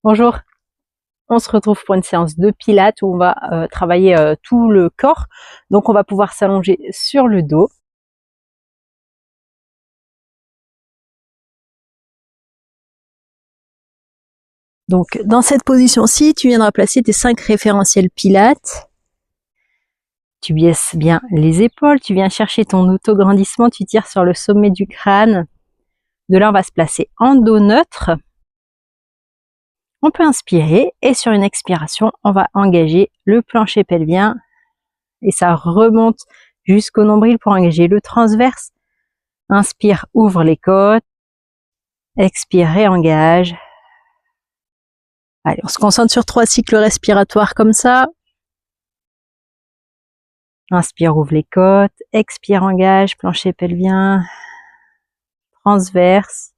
Bonjour, on se retrouve pour une séance de pilates où on va travailler tout le corps. Donc on va pouvoir s'allonger sur le dos. Donc dans cette position-ci, tu viendras placer tes 5 référentiels pilates. Tu baisses bien les épaules, tu viens chercher ton autograndissement, tu tires sur le sommet du crâne. De là, on va se placer en dos neutre. On peut inspirer et sur une expiration, on va engager le plancher pelvien et ça remonte jusqu'au nombril pour engager le transverse. Inspire, ouvre les côtes. Expire, réengage. Allez, on se concentre sur 3 cycles respiratoires comme ça. Inspire, ouvre les côtes. Expire, engage, plancher pelvien. Transverse.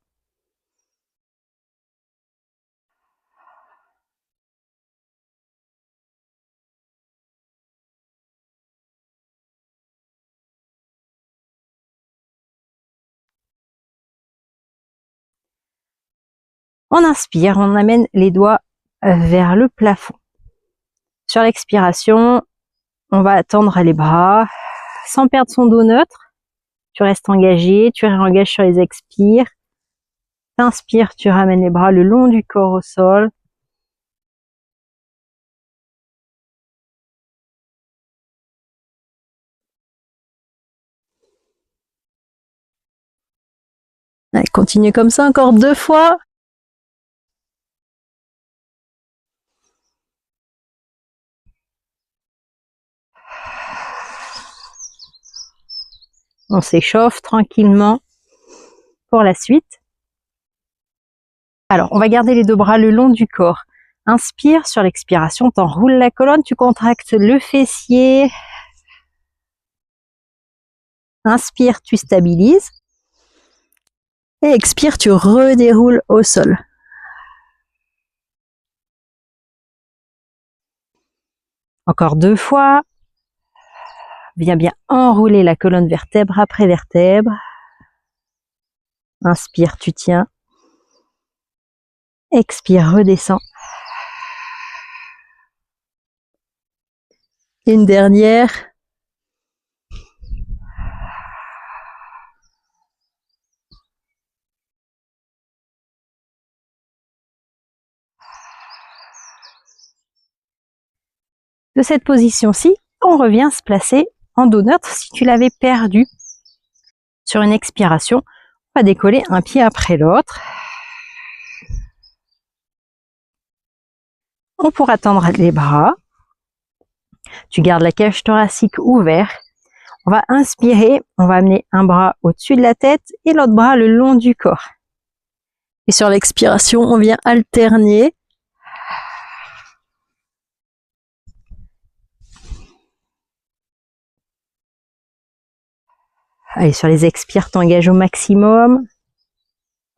On inspire, on amène les doigts vers le plafond. Sur l'expiration, on va tendre les bras sans perdre son dos neutre. Tu restes engagé, tu réengages sur les expires. T'inspires, tu ramènes les bras le long du corps au sol. Allez, continue comme ça encore 2 fois. On s'échauffe tranquillement pour la suite. Alors, on va garder les 2 bras le long du corps. Inspire, sur l'expiration, t'enroules la colonne, tu contractes le fessier. Inspire, tu stabilises. Et expire, tu redéroules au sol. Encore 2 fois. Viens bien enrouler la colonne vertèbre après vertèbre. Inspire, tu tiens. Expire, redescends. Une dernière. De cette position-ci, on revient se placer en dos neutre si tu l'avais perdu. Sur une expiration, on va décoller un pied après l'autre. On pourra tendre les bras. Tu gardes la cage thoracique ouverte. On va inspirer, on va amener un bras au-dessus de la tête et l'autre bras le long du corps. Et sur l'expiration, on vient alterner. Allez, sur les expires, t'engages au maximum.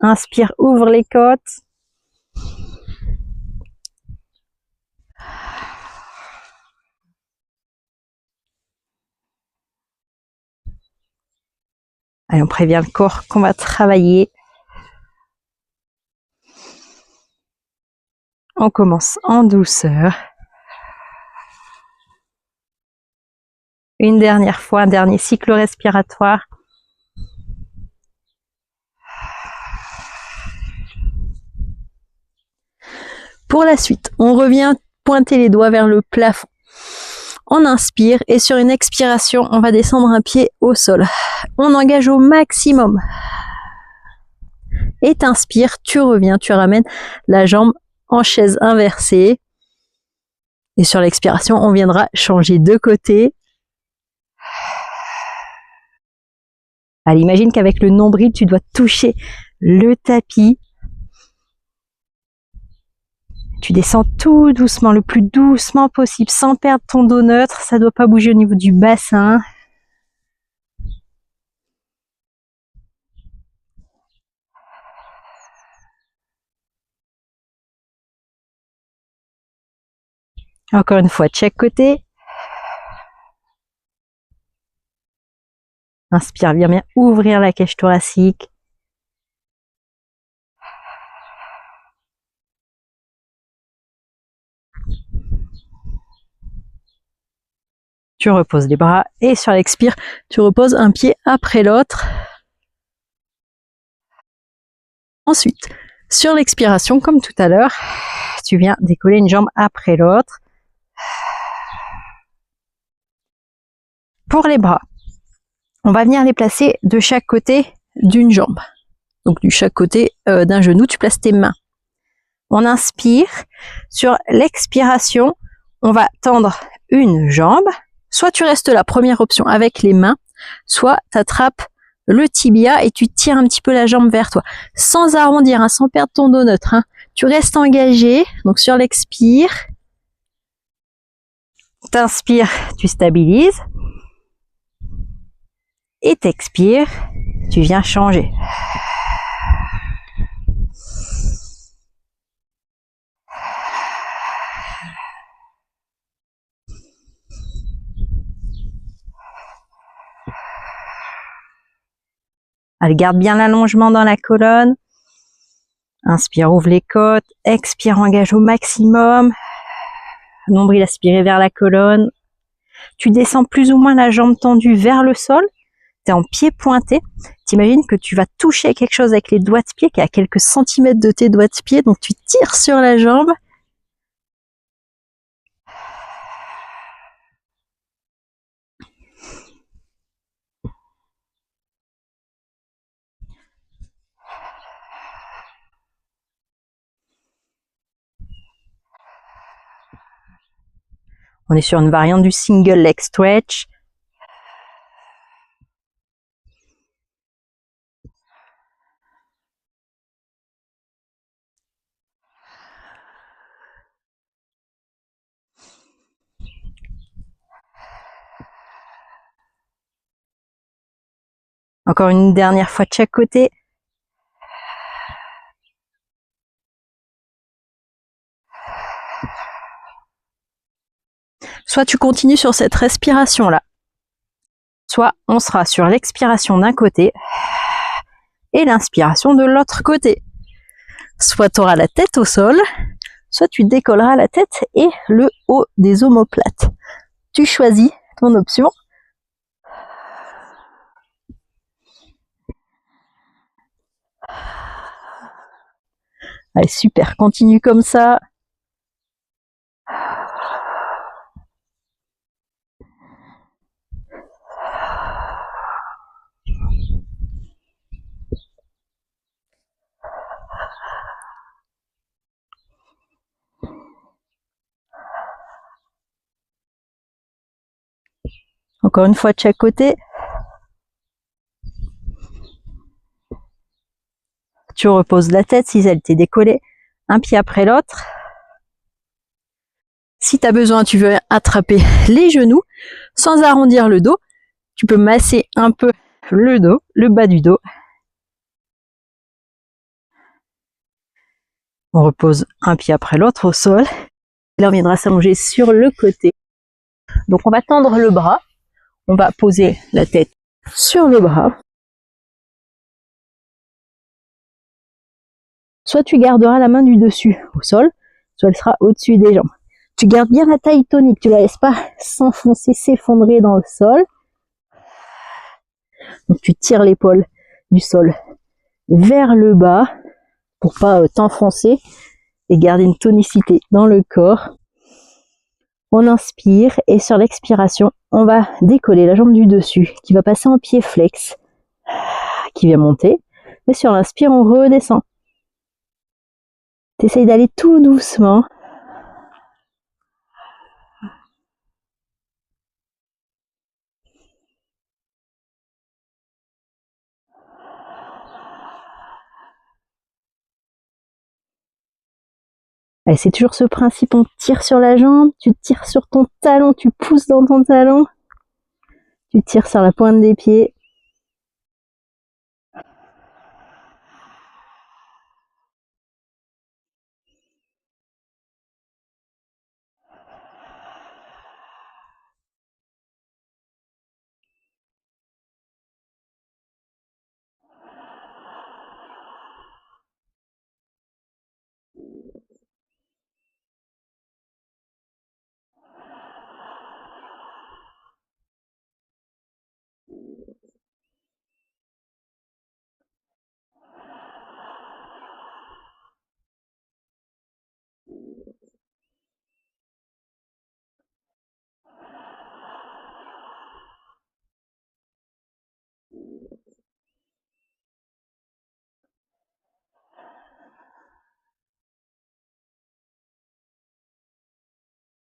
Inspire, ouvre les côtes. Allez, on prévient le corps qu'on va travailler. On commence en douceur. Une dernière fois, un dernier cycle respiratoire. Pour la suite, on revient pointer les doigts vers le plafond. On inspire et sur une expiration, on va descendre un pied au sol. On engage au maximum. Et t'inspires, tu reviens, tu ramènes la jambe en chaise inversée. Et sur l'expiration, on viendra changer de côté. Allez, imagine qu'avec le nombril, tu dois toucher le tapis. Tu descends tout doucement, le plus doucement possible, sans perdre ton dos neutre. Ça ne doit pas bouger au niveau du bassin. Encore une fois, de chaque côté. Inspire, viens bien ouvrir la cage thoracique. Tu reposes les bras et sur l'expire, tu reposes un pied après l'autre. Ensuite, sur l'expiration, comme tout à l'heure, tu viens décoller une jambe après l'autre. Pour les bras, on va venir les placer de chaque côté d'une jambe. Donc, du chaque côté d'un genou, tu places tes mains. On inspire. Sur l'expiration, on va tendre une jambe. Soit tu restes la première option avec les mains, soit tu attrapes le tibia et tu tires un petit peu la jambe vers toi. Sans arrondir, hein, sans perdre ton dos neutre. Hein. Tu restes engagé. Donc sur l'expire, t'inspires, tu stabilises. Et t'expires, tu viens changer. Allez, garde bien l'allongement dans la colonne. Inspire, ouvre les côtes. Expire, engage au maximum. Nombril aspiré vers la colonne. Tu descends plus ou moins la jambe tendue vers le sol. Tu es en pied pointé. T'imagines que tu vas toucher quelque chose avec les doigts de pied qui est à quelques centimètres de tes doigts de pied. Donc tu tires sur la jambe. On est sur une variante du single leg stretch. Encore une dernière fois de chaque côté. Soit tu continues sur cette respiration-là, soit on sera sur l'expiration d'un côté et l'inspiration de l'autre côté. Soit tu auras la tête au sol, soit tu décolleras la tête et le haut des omoplates. Tu choisis ton option. Allez, super, continue comme ça. Encore une fois de chaque côté. Tu reposes la tête si elle t'est décollée, un pied après l'autre. Si tu as besoin, tu veux attraper les genoux sans arrondir le dos. Tu peux masser un peu le dos, le bas du dos. On repose un pied après l'autre au sol. Et là, on viendra s'allonger sur le côté. Donc, on va tendre le bras. On va poser la tête sur le bras. Soit tu garderas la main du dessus au sol, soit elle sera au-dessus des jambes. Tu gardes bien la taille tonique, tu la laisses pas s'enfoncer, s'effondrer dans le sol. Donc tu tires l'épaule du sol vers le bas pour pas t'enfoncer et garder une tonicité dans le corps. On inspire et sur l'expiration, on va décoller la jambe du dessus qui va passer en pied flex, qui vient monter. Et sur l'inspire, on redescend. T'essayes d'aller tout doucement. C'est toujours ce principe, on tire sur la jambe, tu tires sur ton talon, tu pousses dans ton talon, tu tires sur la pointe des pieds.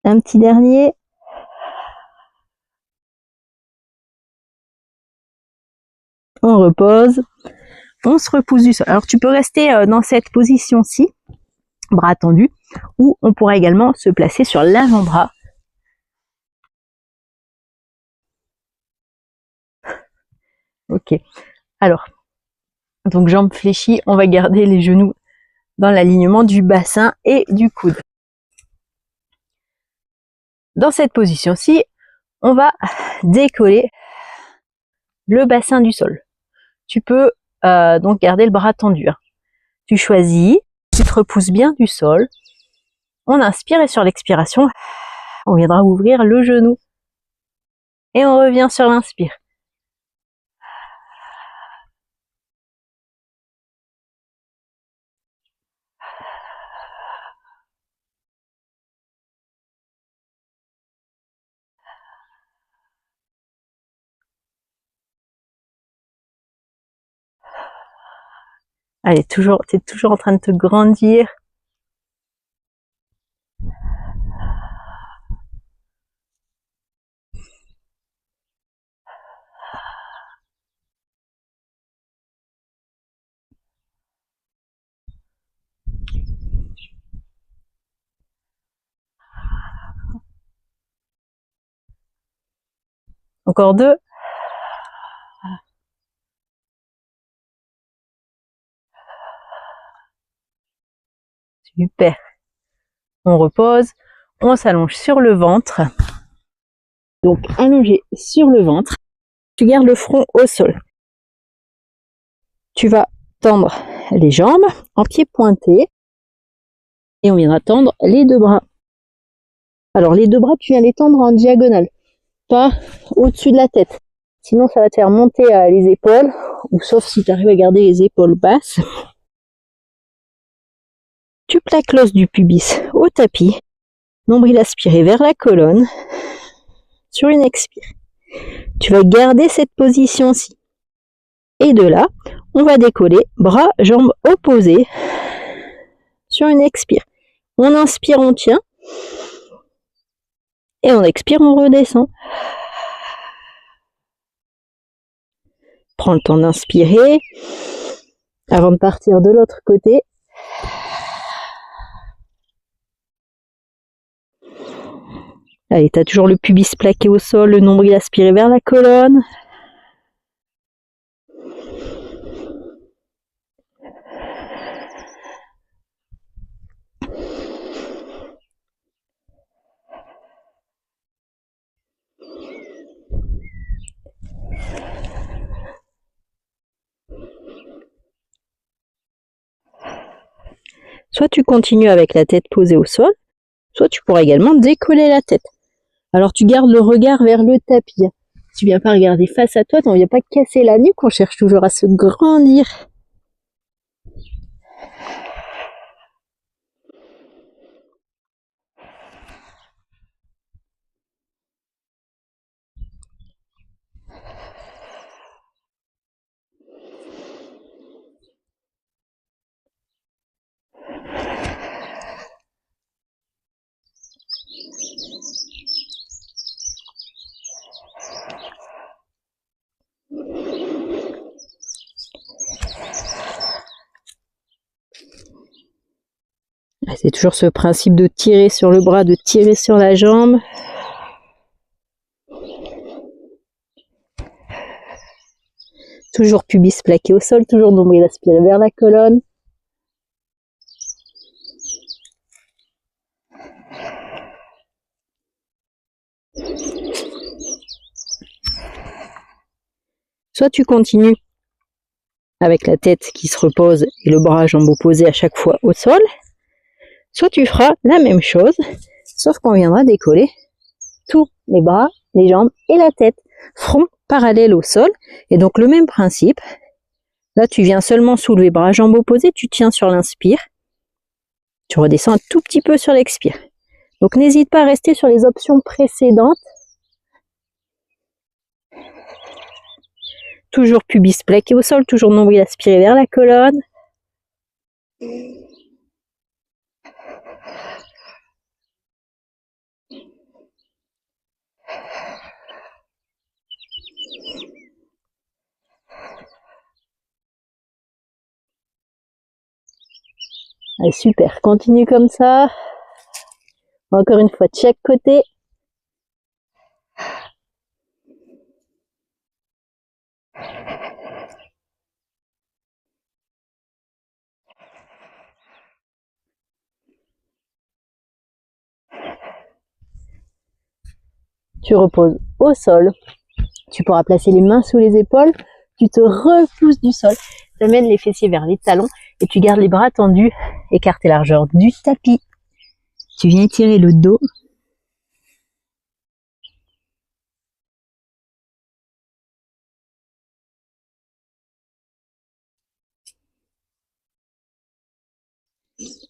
Un petit dernier. On repose. On se repousse du sol. Alors tu peux rester dans cette position-ci, bras tendus, ou on pourra également se placer sur l'avant-bras. Ok. Alors, donc jambes fléchies, on va garder les genoux dans l'alignement du bassin et du coude. Dans cette position-ci, on va décoller le bassin du sol. Tu peux donc garder le bras tendu. Tu choisis, tu te repousses bien du sol. On inspire et sur l'expiration, on viendra ouvrir le genou. Et on revient sur l'inspire. Allez, t'es toujours en train de te grandir. Encore 2. Super. On repose, on s'allonge sur le ventre. Donc allongé sur le ventre, tu gardes le front au sol. Tu vas tendre les jambes en pied pointé et on viendra tendre les deux bras. Alors les deux bras, tu viens les tendre en diagonale, pas au-dessus de la tête. Sinon ça va te faire monter les épaules, ou sauf si tu arrives à garder les épaules basses. Tu plaques l'os du pubis au tapis, nombril aspiré vers la colonne, sur une expire. Tu vas garder cette position-ci. Et de là, on va décoller bras, jambes opposés sur une expire. On inspire, on tient. Et on expire, on redescend. Prends le temps d'inspirer avant de partir de l'autre côté. Allez, tu as toujours le pubis plaqué au sol, le nombril aspiré vers la colonne. Soit tu continues avec la tête posée au sol, soit tu pourras également décoller la tête. Alors tu gardes le regard vers le tapis. Tu viens pas regarder face à toi, on vient pas casser la nuque, on cherche toujours à se grandir. C'est toujours ce principe de tirer sur le bras, de tirer sur la jambe. Toujours pubis plaqué au sol, toujours nombril aspiré vers la colonne. Soit tu continues avec la tête qui se repose et le bras jambe opposée à chaque fois au sol, soit tu feras la même chose, sauf qu'on viendra décoller tous les bras, les jambes et la tête, front parallèle au sol, et donc le même principe. Là tu viens seulement soulever bras, jambes opposées, tu tiens sur l'inspire, tu redescends un tout petit peu sur l'expire. Donc n'hésite pas à rester sur les options précédentes. Toujours pubis plaqué au sol, toujours nombril aspiré vers la colonne. Allez, super, continue comme ça. Encore une fois de chaque côté. Tu reposes au sol. Tu pourras placer les mains sous les épaules. Tu te repousses du sol. Tu amènes les fessiers vers les talons et tu gardes les bras tendus, écartés largeur du tapis. Tu viens étirer le dos.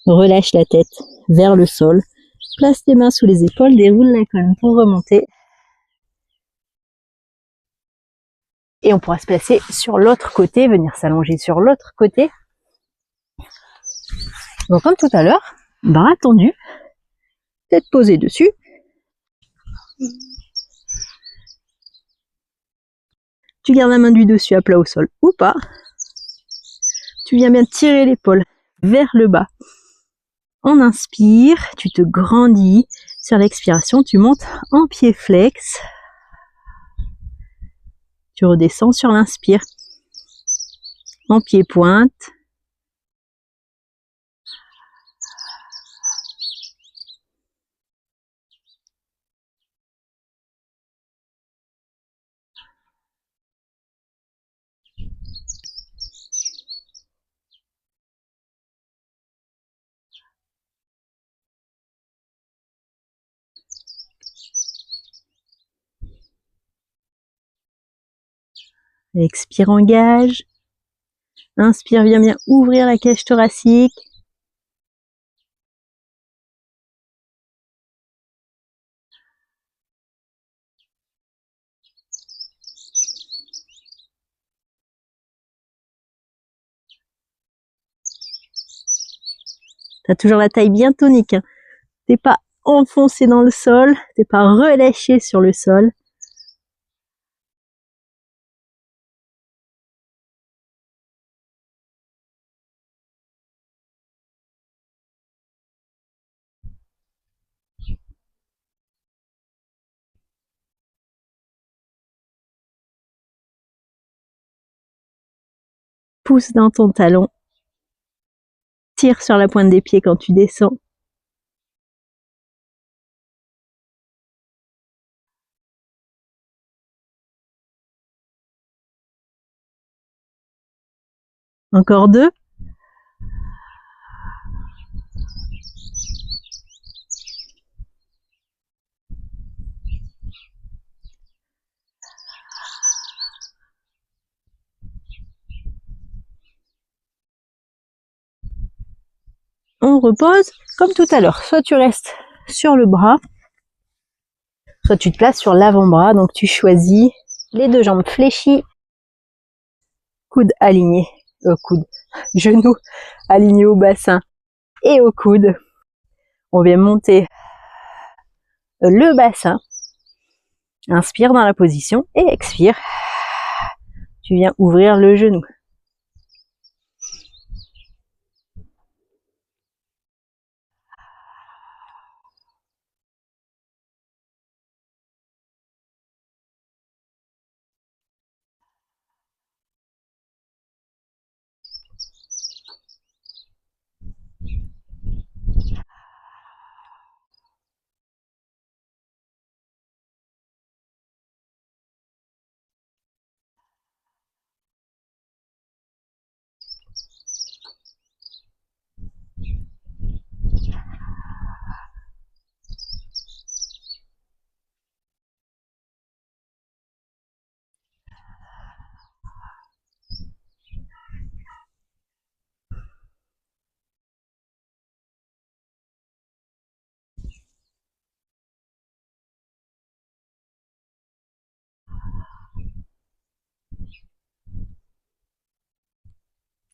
Relâche la tête vers le sol. Place tes mains sous les épaules, déroule la colonne pour remonter. Et on pourra se placer sur l'autre côté, venir s'allonger sur l'autre côté. Donc comme tout à l'heure, bras tendus, tête posée dessus. Tu gardes la main du dessus à plat au sol ou pas. Tu viens bien tirer l'épaule vers le bas. On inspire, tu te grandis. Sur l'expiration, tu montes en pied flex. Tu redescends sur l'inspire. En pied pointe. Expire, engage. Inspire, viens bien ouvrir la cage thoracique. Tu as toujours la taille bien tonique. Hein. T'es pas enfoncé dans le sol, t'es pas relâché sur le sol. Pousse dans ton talon. Tire sur la pointe des pieds quand tu descends. Encore 2. On repose comme tout à l'heure. Soit tu restes sur le bras, soit tu te places sur l'avant-bras. Donc tu choisis les 2 jambes fléchies, coudes alignés, genoux alignés au bassin et au coude. On vient monter le bassin. Inspire dans la position et expire. Tu viens ouvrir le genou.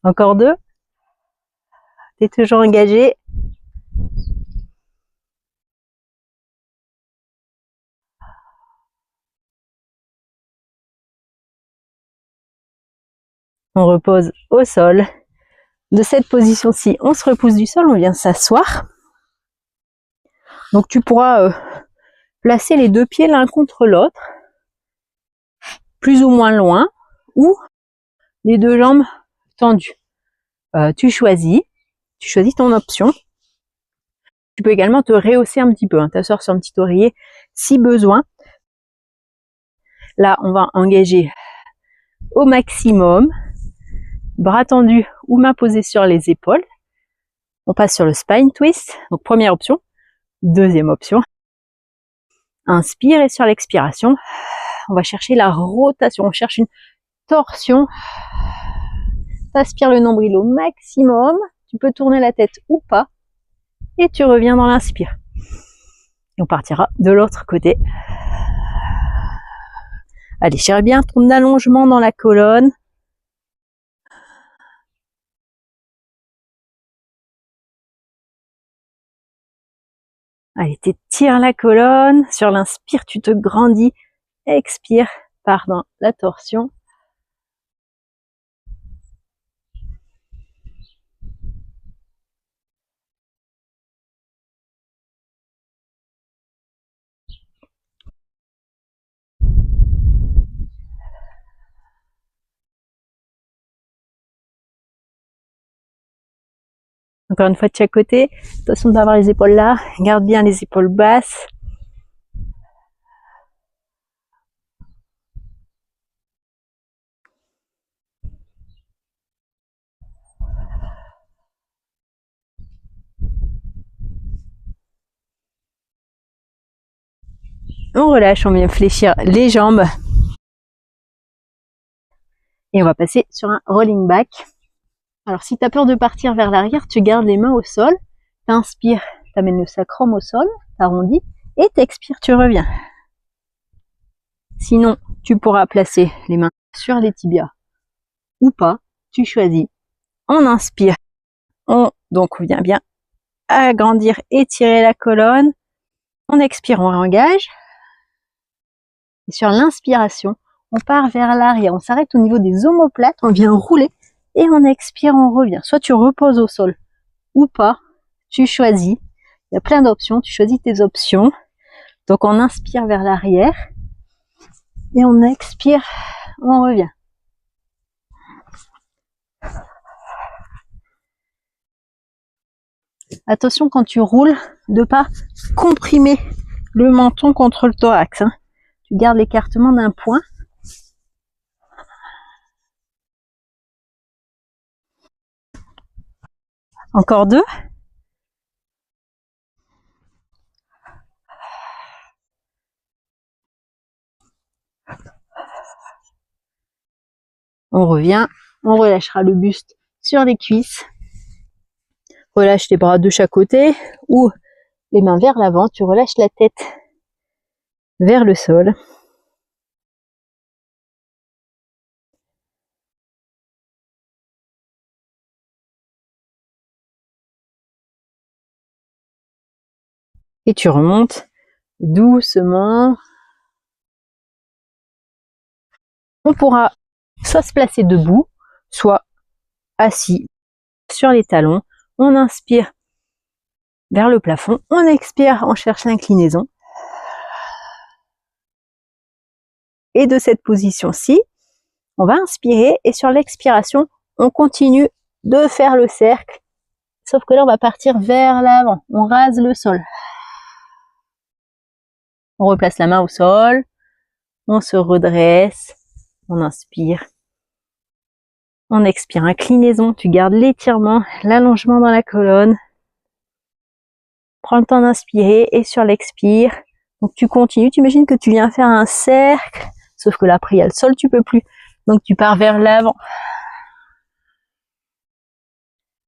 Encore 2. Tu es toujours engagé. On repose au sol. De cette position-ci, on se repousse du sol, on vient s'asseoir. Donc tu pourras placer les deux pieds l'un contre l'autre, plus ou moins loin, ou les deux jambes tendues. Tu choisis ton option. Tu peux également te rehausser un petit peu, t'asseoir sur un petit oreiller si besoin. Là, on va engager au maximum, bras tendus ou mains posées sur les épaules. On passe sur le spine twist. Donc première option. Deuxième option. Inspire et sur l'expiration, on va chercher la rotation. On cherche une torsion. T'aspires le nombril au maximum. Tu peux tourner la tête ou pas. Et tu reviens dans l'inspire. Et on partira de l'autre côté. Allez, cherche bien ton allongement dans la colonne. Allez, t'étires la colonne. Sur l'inspire, tu te grandis. Expire, pars dans la torsion. Encore une fois de chaque côté. Attention d'avoir les épaules là. Garde bien les épaules basses. On relâche, on vient fléchir les jambes. Et on va passer sur un rolling back. Alors si tu as peur de partir vers l'arrière, tu gardes les mains au sol. T'inspires, t'amènes le sacrum au sol, t'arrondis. Et t'expires, tu reviens. Sinon, tu pourras placer les mains sur les tibias ou pas. Tu choisis. On inspire. Donc on vient bien agrandir, étirer la colonne. On expire, on engage. Et sur l'inspiration, on part vers l'arrière. On s'arrête au niveau des omoplates. On vient rouler. Et on expire, on revient. Soit tu reposes au sol ou pas. Tu choisis. Il y a plein d'options. Tu choisis tes options. Donc on inspire vers l'arrière. Et on expire, on revient. Attention quand tu roules, de pas comprimer le menton contre le thorax. Tu gardes l'écartement d'un point. Encore deux. On revient, on relâchera le buste sur les cuisses. Relâche les bras de chaque côté ou les mains vers l'avant. Tu relâches la tête vers le sol. Et tu remontes doucement. On pourra soit se placer debout, soit assis sur les talons. On inspire vers le plafond. On expire, on cherche l'inclinaison. Et de cette position-ci, on va inspirer et sur l'expiration, on continue de faire le cercle. Sauf que là, on va partir vers l'avant. On rase le sol. On replace la main au sol. On se redresse. On inspire. On expire. Inclinaison. Tu gardes l'étirement, l'allongement dans la colonne. Prends le temps d'inspirer et sur l'expire. Donc tu continues. Tu imagines que tu viens faire un cercle. Sauf que là, après, il y a le sol, tu peux plus. Donc tu pars vers l'avant.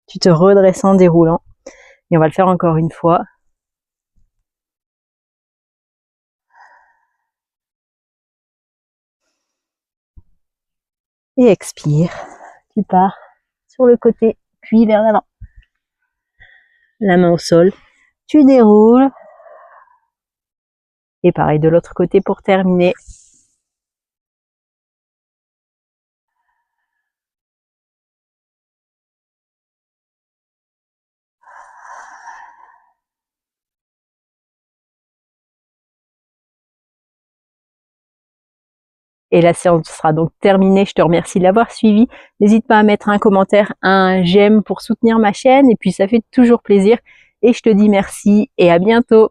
Tu te redresses en déroulant. Et on va le faire encore une fois. Et expire. Tu pars sur le côté, puis vers l'avant. La main au sol. Tu déroules. Et pareil de l'autre côté pour terminer. Et la séance sera donc terminée. Je te remercie de l'avoir suivi. N'hésite pas à mettre un commentaire, un j'aime pour soutenir ma chaîne. Et puis ça fait toujours plaisir. Et je te dis merci et à bientôt.